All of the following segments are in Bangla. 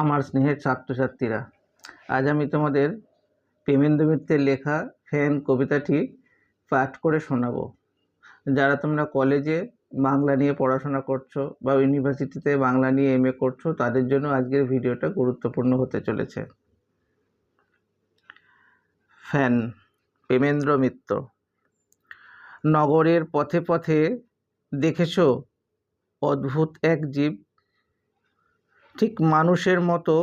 আমার স্নেহের ছাত্রছাত্রীরা, আজ আমি তোমাদের প্রেমেন্দ্র মিত্রের লেখা ফ্যান কবিতাটি পাঠ করে শোনাবো। যারা তোমরা কলেজে বাংলা নিয়ে পড়াশোনা করছো বা ইউনিভার্সিটিতে বাংলা নিয়ে এমএ করছো, তাদের জন্য আজকের ভিডিওটা গুরুত্বপূর্ণ হতে চলেছে। ফ্যান, প্রেমেন্দ্র মিত্র। নগরের পথে পথে দেখেছো অদ্ভুত এক জীব, ঠিক মানুষের মতো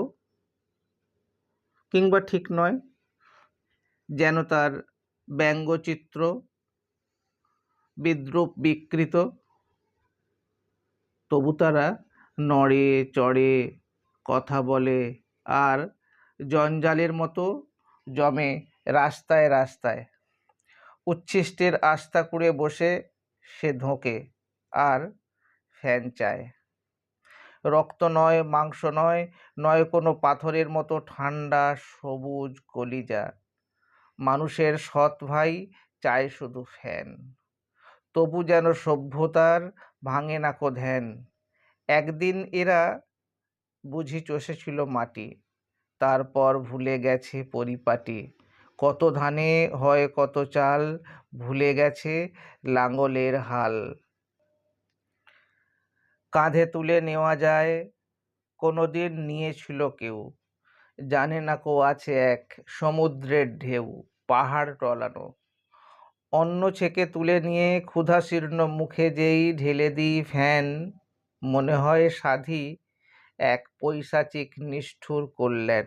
কিংবা ঠিক নয়, যেন তার ব্যঙ্গচিত্র বিদ্রূপ বিকৃত, তবু তারা নড়ে চড়ে, কথা বলে আর জঞ্জালের মতো জমে রাস্তায় রাস্তায়। উচ্ছিষ্টের আস্থা কুড়ে বসে সে ধোঁকে আর ফ্যান চায়। রক্ত নয়, মাংস নয়, নয় কোনো পাথরের মতো ঠান্ডা সবুজ কলিজা। মানুষের সৎ ভাই চায় শুধু ফ্যান। তবু যেন সভ্যতার ভাঙে না কো ধ্যান। একদিন এরা বুঝি চষেছিল মাটি, তারপর ভুলে গেছে পরিপাটি। কত ধানে হয় কত চাল, ভুলে গেছে লাঙলের হাল। কাঁধে তুলে নেওয়া যায়, কোনোদিন নিয়েছিল কেউ, জানে না কো আছে এক সমুদ্রের ঢেউ, পাহাড় টলানো। অন্ন ছেঁকে তুলে নিয়ে ক্ষুধাশীর্ণ মুখে যেই ঢেলে দিই ফ্যান, মনে হয় সাধি এক পৈশাচিক নিষ্ঠুর কল্যাণ।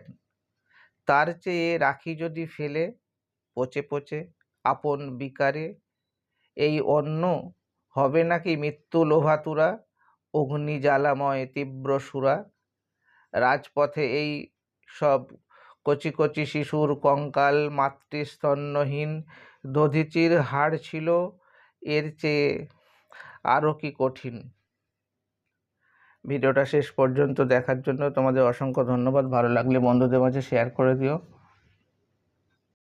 তার চেয়ে রাখি যদি ফেলে পচে পচে আপন বিকারে, এই অন্ন হবে নাকি মৃত্যু লোভাতুরা, অগ্নি জ্বালাময় তীব্র সুরা। রাজপথে এই সব কচি কচি শিশুর কঙ্কাল, মাতৃস্তন্যহীন দধিচির হাড় ছিল এর চেয়ে আরও কি কঠিন। ভিডিওটা শেষ পর্যন্ত দেখার জন্য তোমাদের অসংখ্য ধন্যবাদ। ভালো লাগলে বন্ধুদের মাঝে শেয়ার করে দিও।